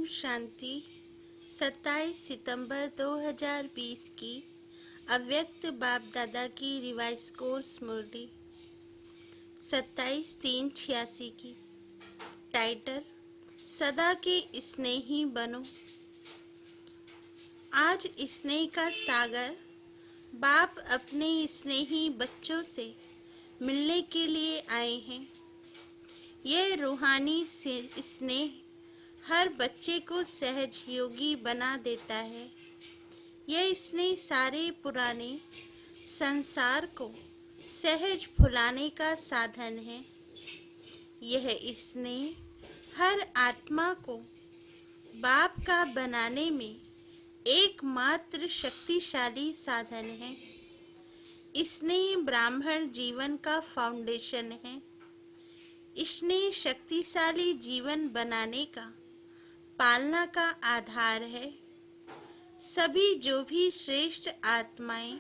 शांति। 27 सितंबर 2020 की अव्यक्त बाप दादा की रिवाइज कोर्स मुरली 27/3/86 की। टाइटल सदा के स्नेही बनो। आज स्नेह का सागर बाप अपने स्नेही बच्चों से मिलने के लिए आए हैं। यह रूहानी स्नेह हर बच्चे को सहज योगी बना देता है। यह स्नेह सारे पुराने संसार को सहज भुलाने का साधन है। यह स्नेह हर आत्मा को बाप का बनाने में एकमात्र शक्तिशाली साधन है। स्नेह ब्राह्मण जीवन का फाउंडेशन है। स्नेह शक्तिशाली जीवन बनाने का पालना का आधार है। सभी जो भी श्रेष्ठ आत्माएं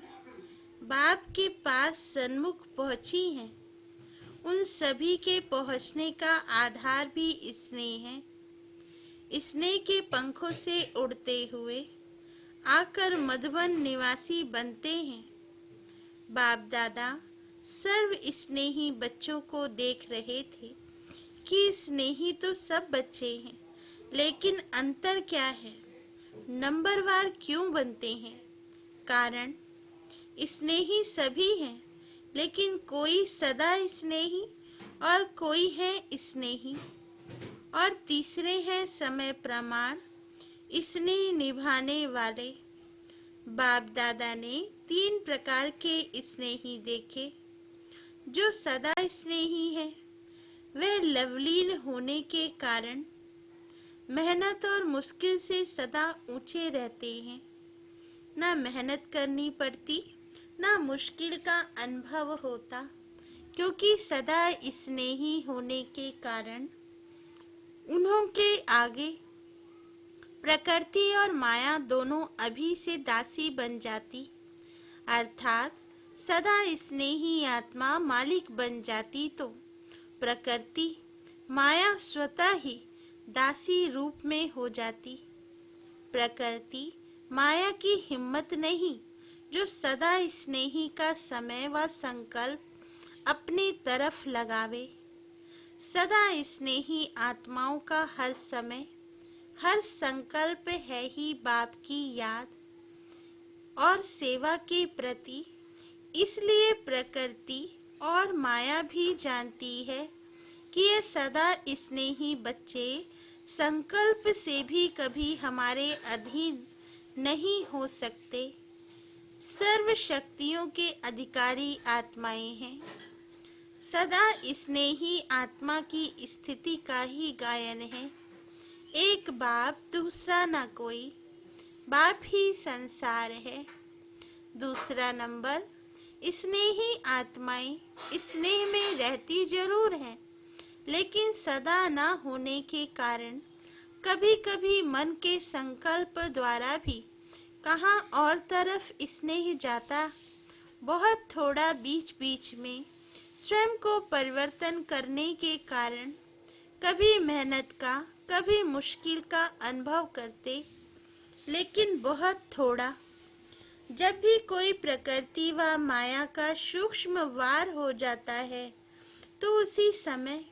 बाप के पास सन्मुख पहुंची हैं, उन सभी के पहुंचने का आधार भी स्नेह है। स्नेह के पंखों से उड़ते हुए आकर मधुबन निवासी बनते हैं। बाप दादा सर्व स्नेही बच्चों को देख रहे थे कि स्नेही तो सब बच्चे हैं, लेकिन अंतर क्या है? नंबरवार क्यों बनते हैं? कारण स्नेही सभी हैं, लेकिन कोई सदा स्नेही और कोई है स्नेही और तीसरे हैं समय प्रमाण स्नेह निभाने वाले। बाप दादा ने 3 प्रकार के स्नेही देखे। जो सदा स्नेही है वह लवलीन होने के कारण मेहनत और मुश्किल से सदा ऊंचे रहते हैं। ना मेहनत करनी पड़ती, ना मुश्किल का अनुभव होता, क्योंकि सदा स्नेही होने के कारण उन्हों के आगे प्रकृति और माया दोनों अभी से दासी बन जाती, अर्थात सदा स्नेही आत्मा मालिक बन जाती तो प्रकृति माया स्वतः ही दासी रूप में हो जाती। प्रकृति माया की हिम्मत नहीं जो सदा स्नेही का समय व संकल्प अपनी तरफ लगावे। सदा स्नेही आत्माओं का हर समय हर संकल्प है ही बाप की याद और सेवा के प्रति। इसलिए प्रकृति और माया भी जानती है कि ये सदा स्नेही बच्चे संकल्प से भी कभी हमारे अधीन नहीं हो सकते। सर्व शक्तियों के अधिकारी आत्माएं हैं। सदा स्नेही आत्मा की स्थिति का ही गायन है। एक बाप, दूसरा ना कोई, बाप ही संसार है। दूसरा नंबर, स्नेही आत्माएं स्नेह में रहती जरूर हैं, लेकिन सदा न होने के कारण कभी कभी मन के संकल्प द्वारा भी कहाँ और तरफ स्नेह जाता। बहुत थोड़ा बीच बीच में स्वयं को परिवर्तन करने के कारण कभी मेहनत का कभी मुश्किल का अनुभव करते, लेकिन बहुत थोड़ा। जब भी कोई प्रकृति व माया का सूक्ष्म वार हो जाता है तो उसी समय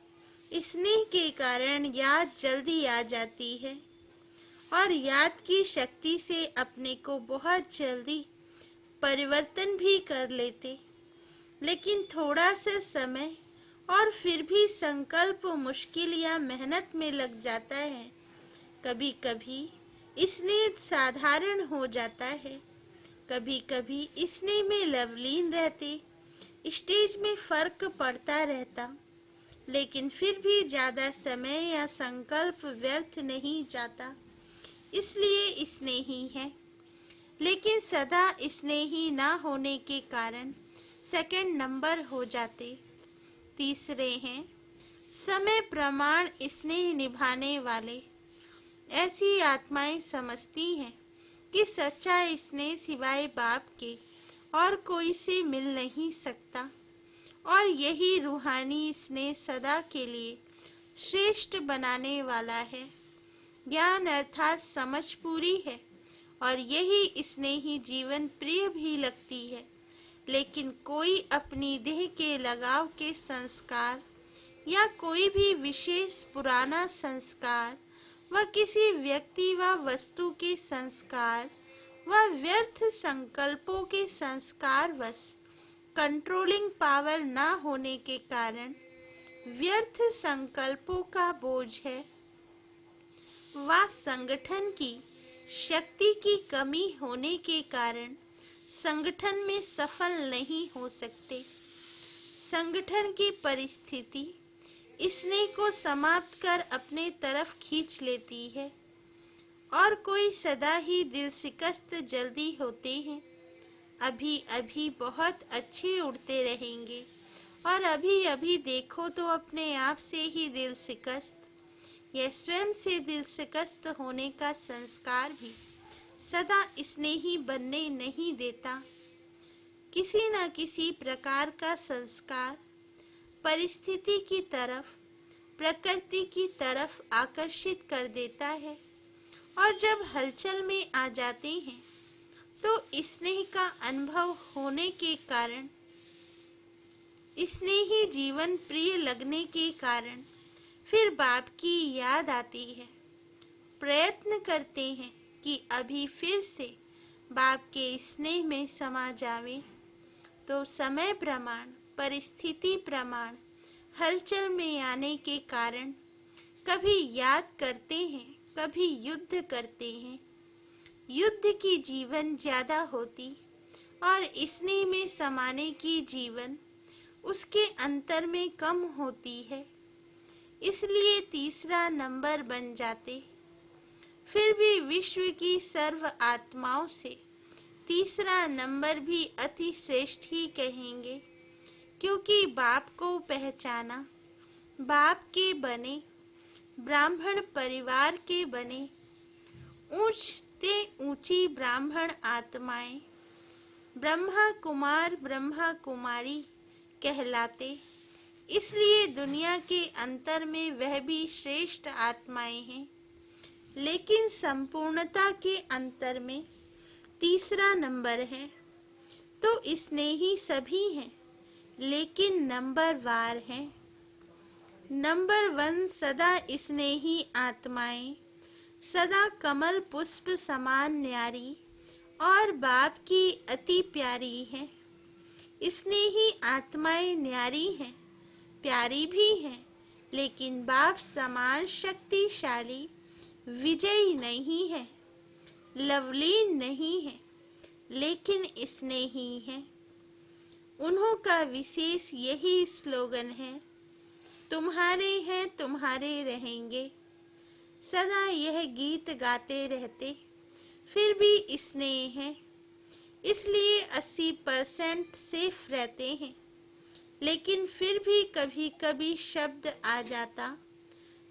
स्नेह के कारण याद जल्दी आ जाती है और याद की शक्ति से अपने को बहुत जल्दी परिवर्तन भी कर लेते। लेकिन थोड़ा सा समय और फिर भी संकल्प मुश्किल या मेहनत में लग जाता है। कभी कभी स्नेह साधारण हो जाता है, कभी कभी स्नेह में लवलीन रहते। स्टेज में फर्क पड़ता रहता, लेकिन फिर भी ज्यादा समय या संकल्प व्यर्थ नहीं जाता, इसलिए स्नेही है। लेकिन सदा स्नेही ना होने के कारण सेकंड नंबर हो जाते। तीसरे हैं समय प्रमाण स्नेह निभाने वाले। ऐसी आत्माएं समझती हैं कि सच्चा स्नेह सिवाय बाप के और कोई से मिल नहीं सकता, और यही रूहानी स्नेह सदा के लिए श्रेष्ठ बनाने वाला है। ज्ञान अर्थात समझ पूरी है और यही स्नेही जीवन प्रिय भी लगती है। लेकिन कोई अपनी देह के लगाव के संस्कार या कोई भी विशेष पुराना संस्कार व किसी व्यक्ति व वस्तु के संस्कार व व्यर्थ संकल्पों के संस्कार वश कंट्रोलिंग पावर न होने के कारण व्यर्थ संकल्पों का बोझ है व संगठन की शक्ति की कमी होने के कारण संगठन में सफल नहीं हो सकते। संगठन की परिस्थिति स्नेह को समाप्त कर अपने तरफ खींच लेती है और कोई सदा ही दिल शिकस्त जल्दी होते हैं। अभी अभी बहुत अच्छे उड़ते रहेंगे और अभी अभी देखो तो अपने आप से ही दिल शिकस्त। यह स्वयं से दिल शिकस्त होने का संस्कार भी सदा स्नेही बनने नहीं देता। किसी न किसी प्रकार का संस्कार परिस्थिति की तरफ, प्रकृति की तरफ आकर्षित कर देता है और जब हलचल में आ जाते हैं तो स्नेह का अनुभव होने के कारण, स्नेही जीवन प्रिय लगने के कारण फिर बाप की याद आती है। प्रयत्न करते हैं कि अभी फिर से बाप के स्नेह में समा जावे, तो समय प्रमाण, परिस्थिति प्रमाण हलचल में आने के कारण कभी याद करते हैं, कभी युद्ध करते हैं। युद्ध की जीवन ज्यादा होती और स्नेह में समाने की जीवन उसके अंतर में कम होती है, इसलिए तीसरा नंबर बन जाते। फिर भी विश्व की सर्व आत्माओं से तीसरा नंबर भी अति श्रेष्ठ ही कहेंगे, क्योंकि बाप को पहचाना, बाप के बने, ब्राह्मण परिवार के बने, ऊंचते ऊंची ब्राह्मण आत्माएं ब्रह्मा कुमार ब्रह्मा कुमारी कहलाते। इसलिए दुनिया के अंतर में वह भी श्रेष्ठ आत्माएं हैं, लेकिन संपूर्णता के अंतर में तीसरा नंबर है। तो स्नेही सभी हैं, लेकिन नंबर वार हैं। नंबर 1 सदा स्नेही आत्माएं, सदा कमल पुष्प समान न्यारी और बाप की अति प्यारी है। स्नेही आत्माएं न्यारी हैं, प्यारी भी हैं, लेकिन बाप समान शक्तिशाली विजयी नहीं है, लवलीन नहीं है, लेकिन स्नेही है। उन्हों का विशेष यही स्लोगन है, तुम्हारे हैं तुम्हारे रहेंगे। सदा यह गीत गाते रहते, फिर भी स्नेह है, इसलिए 80% सेफ रहते हैं। लेकिन फिर भी कभी कभी शब्द आ जाता,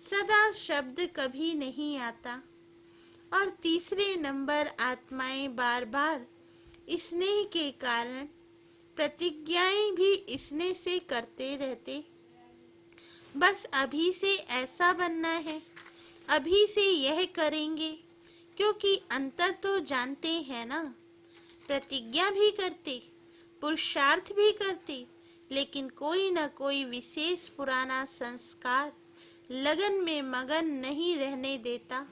सदा शब्द कभी नहीं आता। और तीसरे नंबर आत्माएं बार बार स्नेह के कारण प्रतिज्ञाएं भी स्नेह से करते रहते। बस अभी से ऐसा बनना है, अभी से यह करेंगे, क्योंकि अंतर तो जानते हैं ना। प्रतिज्ञा भी करते, पुरुषार्थ भी करते, लेकिन कोई न कोई विशेष पुराना संस्कार लगन में मगन नहीं रहने देता।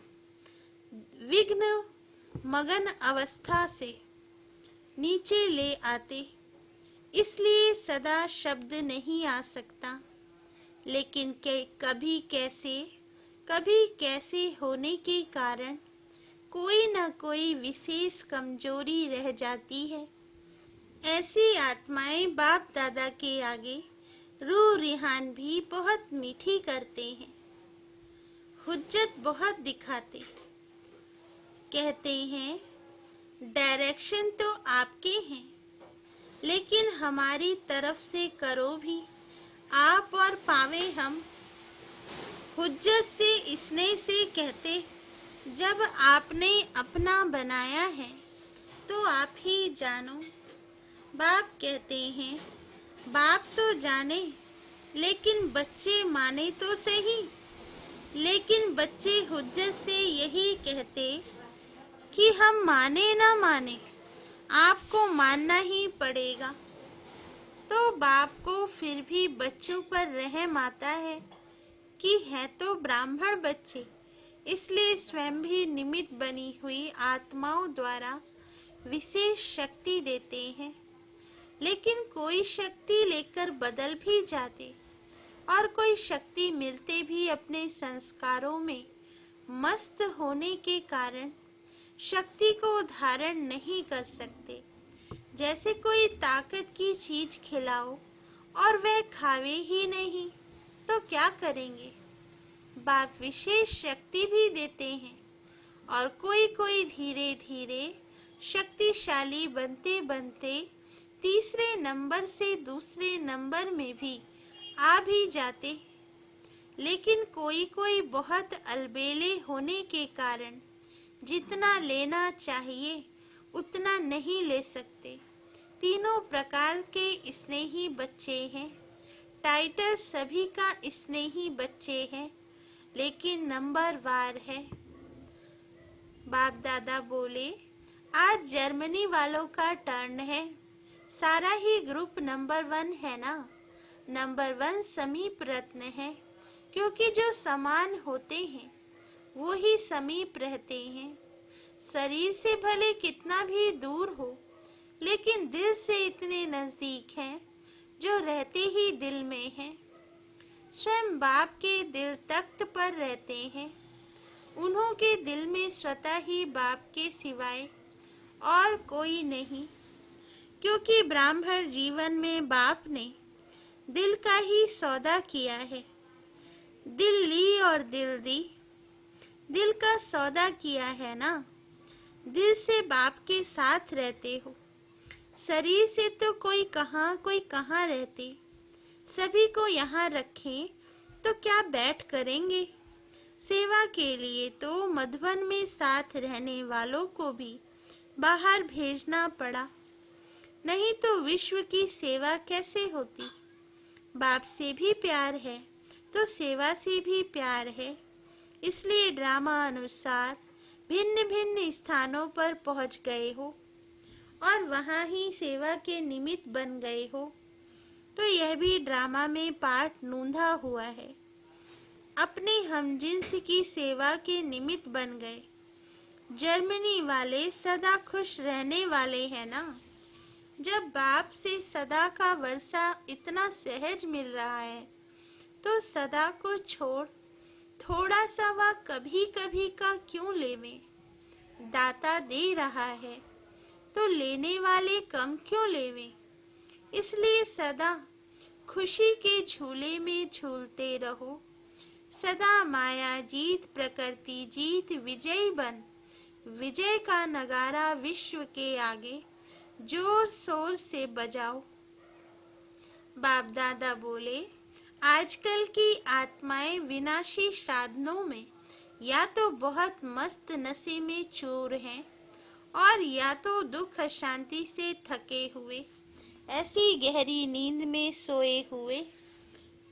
विघ्न मगन अवस्था से नीचे ले आते, इसलिए सदा शब्द नहीं आ सकता। लेकिन कभी कैसे होने के कारण कोई न कोई विशेष कमजोरी रह जाती है। ऐसी आत्माएं बाप दादा के आगे रूह रिहान भी बहुत मीठी करते हैं, हुज्जत बहुत दिखाते, कहते हैं डायरेक्शन तो आपके हैं, लेकिन हमारी तरफ से करो भी आप और पावे हम। हुज्जत से स्नेह से कहते, जब आपने अपना बनाया है तो आप ही जानो। बाप कहते हैं, बाप तो जाने, लेकिन बच्चे माने तो सही। लेकिन बच्चे हुज्जत से यही कहते कि हम माने ना माने, आपको मानना ही पड़ेगा। तो बाप को फिर भी बच्चों पर रहम आता है कि है तो ब्राह्मण बच्चे, इसलिए स्वयं भी निमित्त बनी हुई आत्माओं द्वारा विशेष शक्ति देते हैं। लेकिन कोई शक्ति लेकर बदल भी जाते और कोई शक्ति मिलते भी अपने संस्कारों में मस्त होने के कारण शक्ति को धारण नहीं कर सकते। जैसे कोई ताकत की चीज खिलाओ और वह खावे ही नहीं तो क्या करेंगे। बाप विशेष शक्ति भी देते हैं और कोई कोई धीरे धीरे शक्तिशाली बनते बनते तीसरे नंबर से दूसरे नंबर में भी आ भी जाते। लेकिन कोई कोई बहुत अलबेले होने के कारण जितना लेना चाहिए उतना नहीं ले सकते। तीनों प्रकार के स्नेही बच्चे हैं। टाइटल सभी का स्नेही बच्चे हैं, लेकिन नंबर वार है। बाप दादा बोले, आज जर्मनी वालों का टर्न है। सारा ही ग्रुप नंबर 1 है ना। नंबर 1 समीप रत्न है, क्योंकि जो समान होते हैं वो ही समीप रहते हैं। शरीर से भले कितना भी दूर हो, लेकिन दिल से इतने नजदीक हैं जो रहते ही दिल में हैं। स्वयं बाप के दिल तख्त पर रहते हैं। उन्हों के दिल में स्वतः ही बाप के सिवाय और कोई नहीं, क्योंकि ब्राह्मण जीवन में बाप ने दिल का ही सौदा किया है। दिल ली और दिल दी, दिल का सौदा किया है ना। दिल से बाप के साथ रहते हो। शरीर से तो कोई कहाँ रहते। सभी को यहाँ रखें तो क्या बैठ करेंगे। सेवा के लिए तो मधुबन में साथ रहने वालों को भी बाहर भेजना पड़ा, नहीं तो विश्व की सेवा कैसे होती। बाप से भी प्यार है तो सेवा से भी प्यार है, इसलिए ड्रामा अनुसार भिन्न भिन्न स्थानों पर पहुंच गए हो और वहां ही सेवा के निमित्त बन गए हो। तो यह भी ड्रामा में पार्ट नूंधा हुआ है। अपने हमजिन्स की सेवा के निमित्त बन गए। जर्मनी वाले सदा खुश रहने वाले हैं ना। जब बाप से सदा का वर्षा इतना सहज मिल रहा है, तो सदा को छोड़ थोड़ा सा वह कभी कभी का क्यों लेवे। दाता दे रहा है तो लेने वाले कम क्यों लेवे। इसलिए सदा खुशी के झूले में झूलते रहो। सदा माया जीत प्रकृति जीत विजयी बन। विजय का नगारा विश्व के आगे जोर शोर से बजाओ। बाप दादा बोले, आजकल की आत्माएं विनाशी साधनों में या तो बहुत मस्त नशे में चूर हैं और या तो दुख शांति से थके हुए ऐसी गहरी नींद में सोए हुए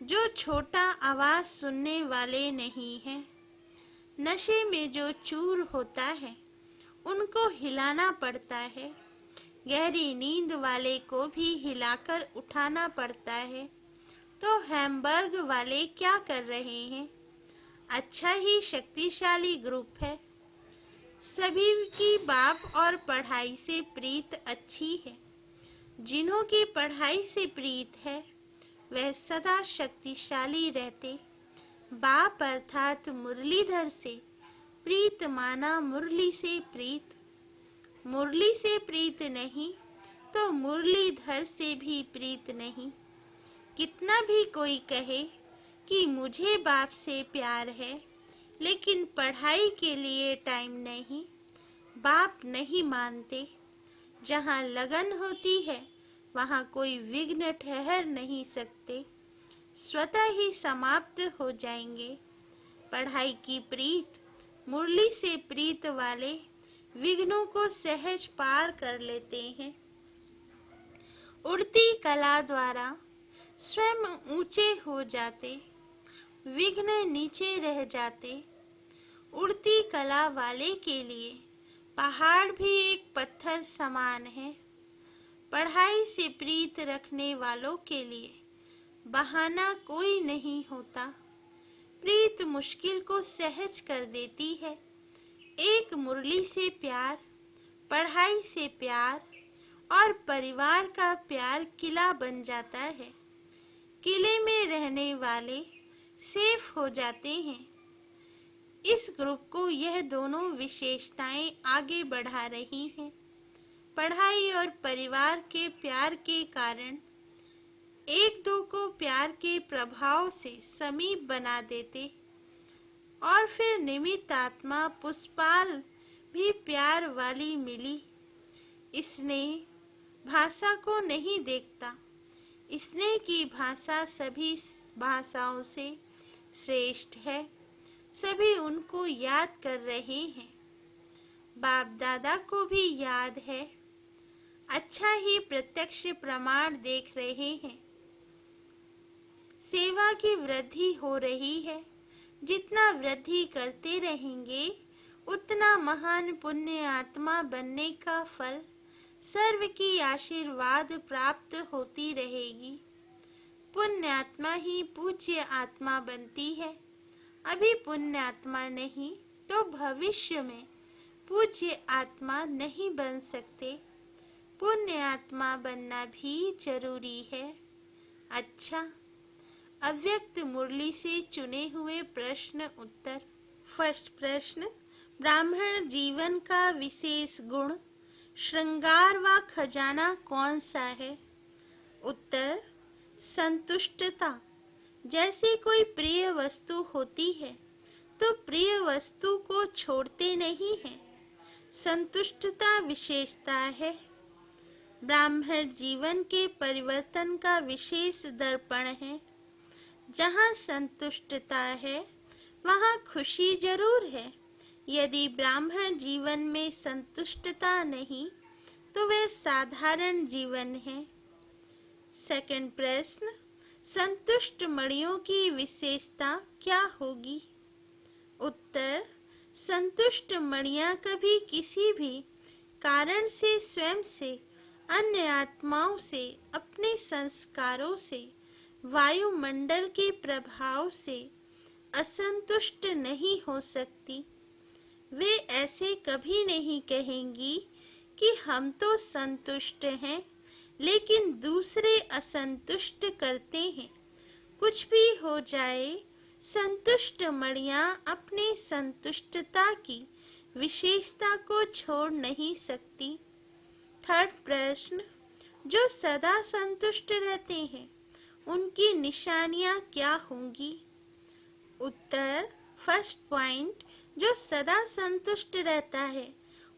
जो छोटा आवाज सुनने वाले नहीं हैं। नशे में जो चूर होता है उनको हिलाना पड़ता है। गहरी नींद वाले को भी हिलाकर उठाना पड़ता है। तो हैम्बर्ग वाले क्या कर रहे हैं। अच्छा ही शक्तिशाली ग्रुप है। सभी की बाप और पढ़ाई से प्रीत अच्छी है। जिन्हों की पढ़ाई से प्रीत है वह सदा शक्तिशाली रहते। बाप अर्थात मुरलीधर से प्रीत माना मुरली से प्रीत। मुरली से प्रीत नहीं तो मुरलीधर से भी प्रीत नहीं। कितना भी कोई कहे कि मुझे बाप से प्यार है, लेकिन पढ़ाई के लिए टाइम नहीं, बाप नहीं मानते। जहाँ लगन होती है वहाँ कोई विघ्न ठहर नहीं सकते, स्वतः ही समाप्त हो जाएंगे। पढ़ाई की प्रीत, मुरली से प्रीत वाले विघ्नों को सहज पार कर लेते हैं। उड़ती कला द्वारा स्वयं ऊंचे हो जाते। विघ्न नीचे रह जाते। उड़ती कला वाले के लिए पहाड़ भी एक पत्थर समान है। पढ़ाई से प्रीत रखने वालों के लिए बहाना कोई नहीं होता। प्रीत मुश्किल को सहज कर देती है। एक मुरली से प्यार, पढ़ाई से प्यार और परिवार का प्यार किला बन जाता है। किले में रहने वाले सेफ हो जाते हैं। इस ग्रुप को यह दोनों विशेषताएं आगे बढ़ा रही हैं। पढ़ाई और परिवार के प्यार के कारण एक दो को प्यार के प्रभाव से समीप बना देते। और फिर निमित्त आत्मा पुष्पाल भी प्यार वाली मिली। स्नेह भाषा को नहीं देखता। स्नेह की भाषा सभी भाषाओं से श्रेष्ठ है। सभी उनको याद कर रहे हैं। बाप दादा को भी याद है। अच्छा ही प्रत्यक्ष प्रमाण देख रहे हैं। सेवा की वृद्धि हो रही है। जितना वृद्धि करते रहेंगे उतना महान पुण्य आत्मा बनने का फल सर्व की आशीर्वाद प्राप्त होती रहेगी। पुण्य आत्मा ही पूज्य आत्मा बनती है। अभी पुण्य आत्मा नहीं तो भविष्य में पूज्य आत्मा नहीं बन सकते। पुण्य आत्मा बनना भी जरूरी है। अच्छा, अव्यक्त मुरली से चुने हुए प्रश्न उत्तर। फर्स्ट प्रश्न, ब्राह्मण जीवन का विशेष गुण, श्रृंगार व खजाना कौन सा है? उत्तर, संतुष्टता। जैसे कोई प्रिय वस्तु होती है तो प्रिय वस्तु को छोड़ते नहीं हैं। संतुष्टता विशेषता है। ब्राह्मण जीवन के परिवर्तन का विशेष दर्पण है। जहाँ संतुष्टता है वहाँ खुशी जरूर है। यदि ब्राह्मण जीवन में संतुष्टता नहीं तो वह साधारण जीवन है। सेकंड प्रश्न, संतुष्ट मणियों की विशेषता क्या होगी? उत्तर, संतुष्ट मणियां कभी किसी भी कारण से स्वयं से, अन्य आत्माओं से, अपने संस्कारों से, वायुमंडल के प्रभाव से असंतुष्ट नहीं हो सकती। वे ऐसे कभी नहीं कहेंगी कि हम तो संतुष्ट हैं लेकिन दूसरे असंतुष्ट करते हैं। कुछ भी हो जाए, संतुष्ट मणियां अपने संतुष्टता की विशेषता को छोड़ नहीं सकती। थर्ड प्रश्न, जो सदा संतुष्ट रहते हैं उनकी निशानियां क्या होंगी? उत्तर, फर्स्ट पॉइंट, जो सदा संतुष्ट रहता है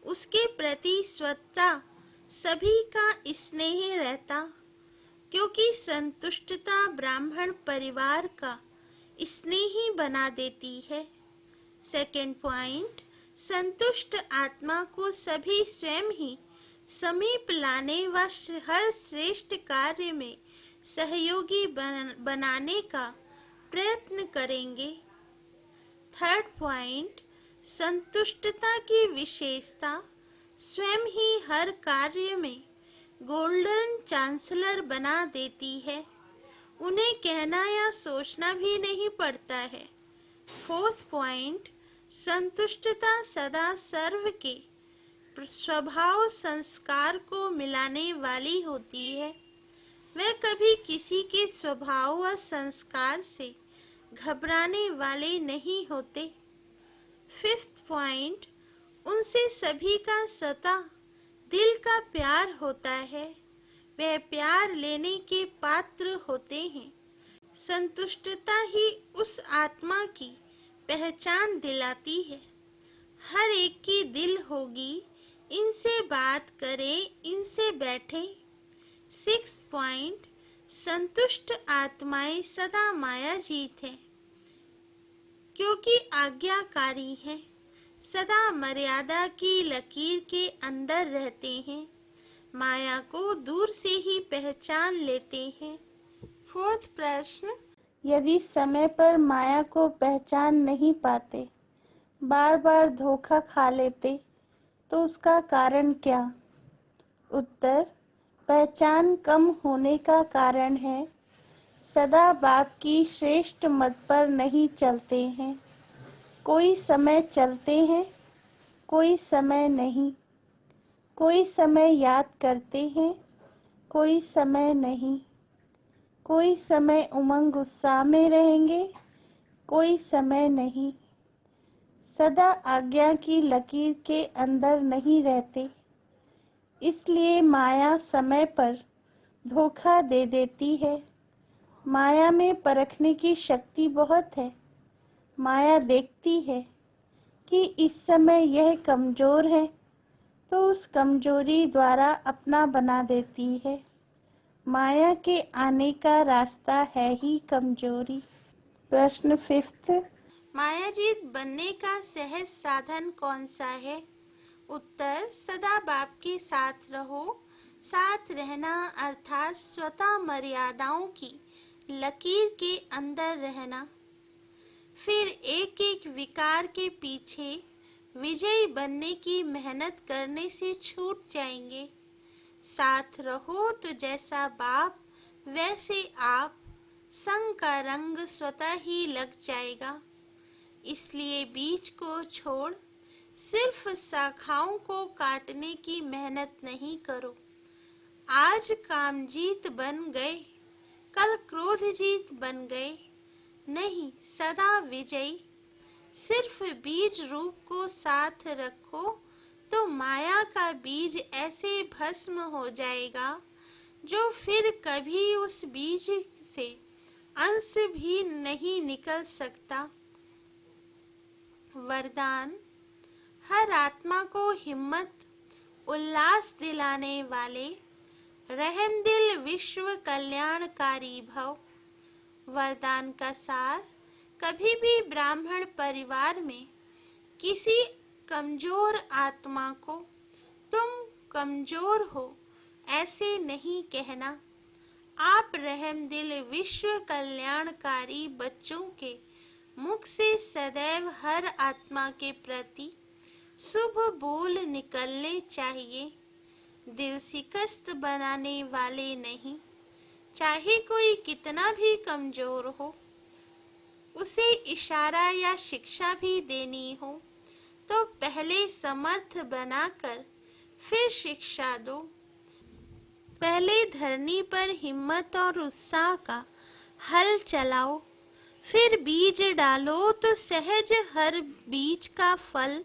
उसके प्रति स्वतः सभी का स्नेह रहता, क्योंकि संतुष्टता ब्राह्मण परिवार का स्नेही बना देती है। सेकंड पॉइंट, संतुष्ट आत्मा को सभी स्वयं ही समीप लाने व हर श्रेष्ठ कार्य में सहयोगी बनाने का प्रयत्न करेंगे। थर्ड पॉइंट, संतुष्टता की विशेषता स्वयं ही हर कार्य में गोल्डन चांसलर बना देती है। उन्हें कहना या सोचना भी नहीं पड़ता है। फोर्थ पॉइंट, संतुष्टता सदा सर्व के स्वभाव संस्कार को मिलाने वाली होती है। वह कभी किसी के स्वभाव व संस्कार से घबराने वाले नहीं होते। फिफ्थ पॉइंट, उनसे सभी का सता दिल का प्यार होता है। वह प्यार लेने के पात्र होते हैं। संतुष्टता ही उस आत्मा की पहचान दिलाती है। हर एक की दिल होगी, इनसे बात करें, इनसे बैठें। सिक्स पॉइंट, संतुष्ट आत्माएं सदा माया जीत है, क्योंकि आज्ञाकारी हैं। सदा मर्यादा की लकीर के अंदर रहते हैं। माया को दूर से ही पहचान लेते हैं। फोर्थ प्रश्न, यदि समय पर माया को पहचान नहीं पाते, बार बार धोखा खा लेते, तो उसका कारण क्या? उत्तर: पहचान कम होने का कारण है सदा बाप की श्रेष्ठ मत पर नहीं चलते हैं। कोई समय चलते हैं, कोई समय नहीं। कोई समय याद करते हैं, कोई समय नहीं। कोई समय उमंग उत्साह में रहेंगे, कोई समय नहीं। सदा आज्ञा की लकीर के अंदर नहीं रहते, इसलिए माया समय पर धोखा दे देती है। माया में परखने की शक्ति बहुत है। माया देखती है कि इस समय यह कमजोर है, तो उस कमजोरी द्वारा अपना बना देती है। माया के आने का रास्ता है ही कमजोरी। प्रश्न 5। मायाजीत बनने का सहज साधन कौन सा है? उत्तर: सदा बाप के साथ रहो। साथ रहना अर्थात स्वतः मर्यादाओं की लकीर के अंदर रहना। फिर एक एक विकार के पीछे विजयी बनने की मेहनत करने से छूट जाएंगे। साथ रहो तो जैसा बाप वैसे आप, संग का रंग स्वतः ही लग जाएगा। इसलिए बीज को छोड़ सिर्फ शाखाओं को काटने की मेहनत नहीं करो। आज काम जीत बन गए, कल क्रोध जीत बन गए, नहीं सदा विजयी। सिर्फ बीज रूप को साथ रखो तो माया का बीज ऐसे भस्म हो जाएगा जो फिर कभी उस बीज से अंश भी नहीं निकल सकता। वरदान: हर आत्मा को हिम्मत, उल्लास दिलाने वाले रहमदिल विश्व कल्याणकारी भव। वरदान का सार: कभी भी ब्राह्मण परिवार में किसी कमजोर आत्मा को तुम कमजोर हो ऐसे नहीं कहना। आप रहमदिल विश्व कल्याणकारी बच्चों के मुख से सदैव हर आत्मा के प्रति शुभ बोल निकलने चाहिए। दिल शिकस्त बनाने वाले नहीं। चाहे कोई कितना भी कमजोर हो, उसे इशारा या शिक्षा भी देनी हो तो पहले समर्थ बनाकर फिर शिक्षा दो। पहले धरनी पर हिम्मत और उत्साह का हल चलाओ, फिर बीज डालो तो सहज हर बीज का फल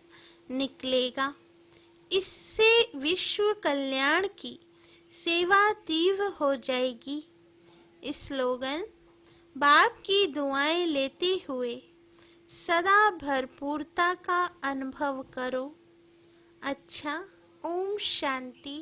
निकलेगा। इससे विश्व कल्याण की सेवा तीव्र हो जाएगी। स्लोगन: बाप की दुआएं लेते हुए सदा भरपूरता का अनुभव करो। अच्छा, ओम शांति।